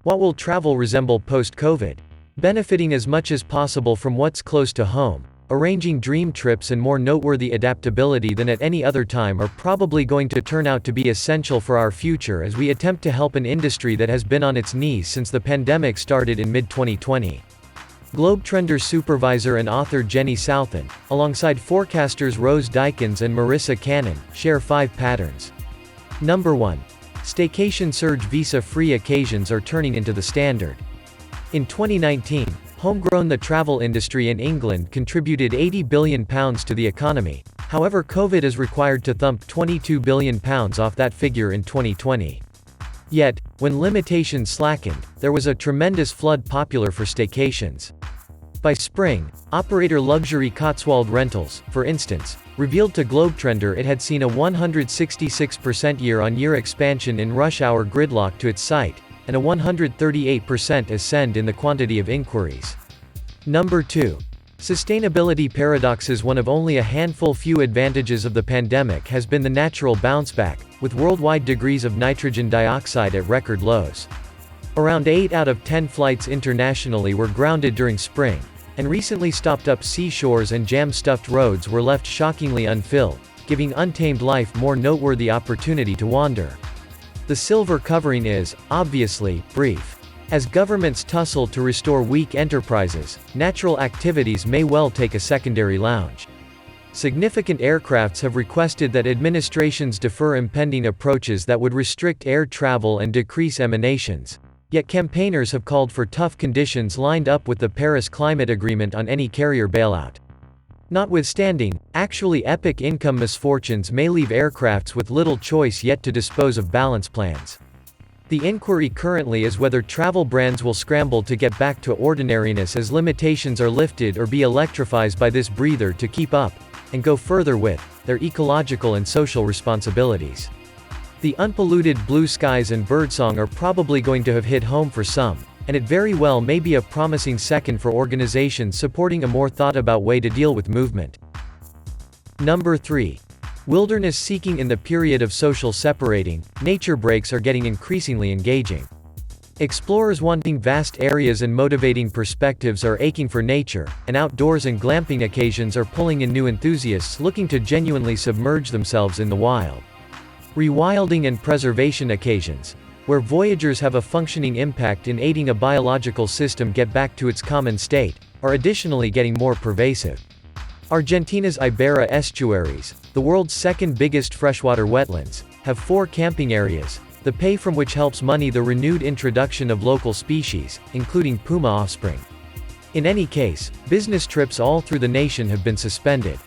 What will travel resemble post-COVID? Benefiting as much as possible from what's close to home, arranging dream trips and more noteworthy adaptability than at any other time are probably going to turn out to be essential for our future as we attempt to help an industry that has been on its knees since the pandemic started in mid-2020. Globetrotter supervisor and author Jenny Southan, alongside forecasters Rose Dykens and Marissa Cannon, share 5 patterns. Number 1. Staycation surge. Visa-free occasions are turning into the standard. In 2019, homegrown the travel industry in England contributed £80 billion to the economy. However, COVID is required to thump £22 billion off that figure in 2020. Yet, when limitations slackened, there was a tremendous flood popular for staycations. By spring, operator Luxury Cotswold Rentals, for instance, revealed to Globetrotter it had seen a 166% year-on-year expansion in rush hour gridlock to its site, and a 138% ascend in the quantity of inquiries. Number 2. Sustainability paradoxes. One of only a handful few advantages of the pandemic has been the natural bounce back, with worldwide degrees of nitrogen dioxide at record lows. Around 8 out of 10 flights internationally were grounded during spring, and recently stopped-up seashores and jam-stuffed roads were left shockingly unfilled, giving untamed life more noteworthy opportunity to wander. The silver covering is, obviously, brief. As governments tussle to restore weak enterprises, natural activities may well take a secondary lounge. Significant aircrafts have requested that administrations defer impending approaches that would restrict air travel and decrease emanations. Yet campaigners have called for tough conditions lined up with the Paris Climate Agreement on any carrier bailout. Notwithstanding, actually epic income misfortunes may leave aircrafts with little choice yet to dispose of balance plans. The inquiry currently is whether travel brands will scramble to get back to ordinariness as limitations are lifted or be electrified by this breather to keep up, and go further with, their ecological and social responsibilities. The unpolluted blue skies and birdsong are probably going to have hit home for some, and it very well may be a promising second for organizations supporting a more thought-about way to deal with movement. Number 3. Wilderness seeking. In the period of social separating, nature breaks are getting increasingly engaging. Explorers wanting vast areas and motivating perspectives are aching for nature, and outdoors and glamping occasions are pulling in new enthusiasts looking to genuinely submerge themselves in the wild. Rewilding and preservation occasions, where voyagers have a functioning impact in aiding a biological system get back to its common state, are additionally getting more pervasive. Argentina's Iberá estuaries, the world's second biggest freshwater wetlands, have 4 camping areas, the pay from which helps money the renewed introduction of local species, including puma offspring. In any case, business trips all through the nation have been suspended.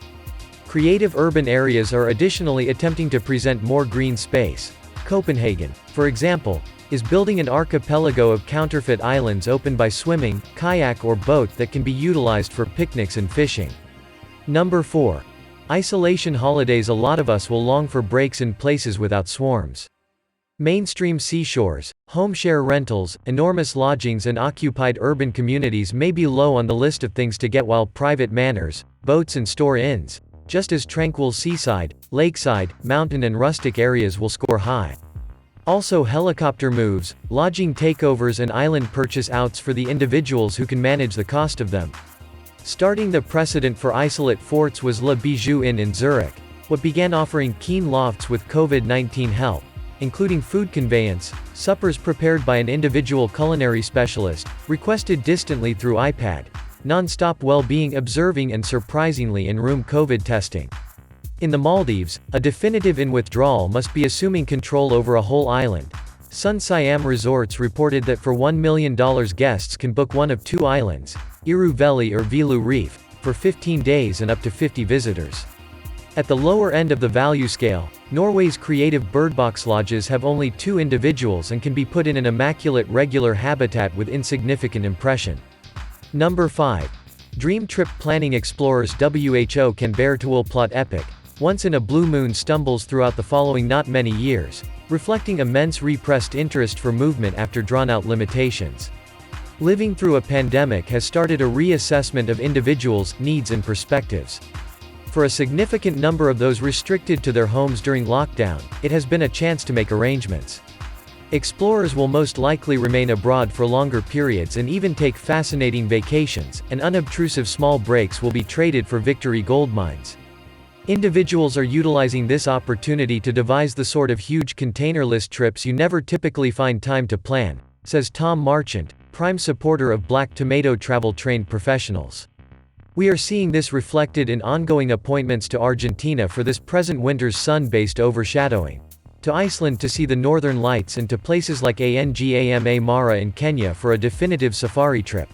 Creative urban areas are additionally attempting to present more green space. Copenhagen, for example, is building an archipelago of counterfeit islands opened by swimming, kayak or boat that can be utilized for picnics and fishing. Number 4. Isolation holidays. A lot of us will long for breaks in places without swarms. Mainstream seashores, home-share rentals, enormous lodgings and occupied urban communities may be low on the list of things to get, while private manors, boats and store-inns, just as tranquil seaside, lakeside, mountain and rustic areas will score high. Also helicopter moves, lodging takeovers and island purchase outs for the individuals who can manage the cost of them. Starting the precedent for isolate forts was Le Bijou Inn in Zurich, what began offering keen lofts with COVID-19 help, including food conveyance, suppers prepared by an individual culinary specialist, requested distantly through iPad, non-stop well-being observing and surprisingly in-room COVID testing. In the Maldives, a definitive in withdrawal must be assuming control over a whole island. Sun Siam Resorts reported that for $1 million guests can book one of 2 islands, Iru Veli or Vilu Reef, for 15 days and up to 50 visitors. At the lower end of the value scale, Norway's creative birdbox lodges have only 2 individuals and can be put in an immaculate regular habitat with insignificant impression. Number 5. Dream trip planning. Explorers. WHO can bear to will plot epic, once in a blue moon stumbles throughout the following not many years, reflecting immense repressed interest for movement after drawn-out limitations. Living through a pandemic has started a reassessment of individuals' needs and perspectives. For a significant number of those restricted to their homes during lockdown, it has been a chance to make arrangements. Explorers will most likely remain abroad for longer periods and even take fascinating vacations, and unobtrusive small breaks will be traded for victory gold mines. Individuals are utilizing this opportunity to devise the sort of huge containerless trips you never typically find time to plan, says Tom Marchant, prime supporter of Black Tomato travel-trained professionals. We are seeing this reflected in ongoing appointments to Argentina for this present winter's sun-based overshadowing, to Iceland to see the northern lights, and to places like Angama Mara in Kenya for a definitive safari trip.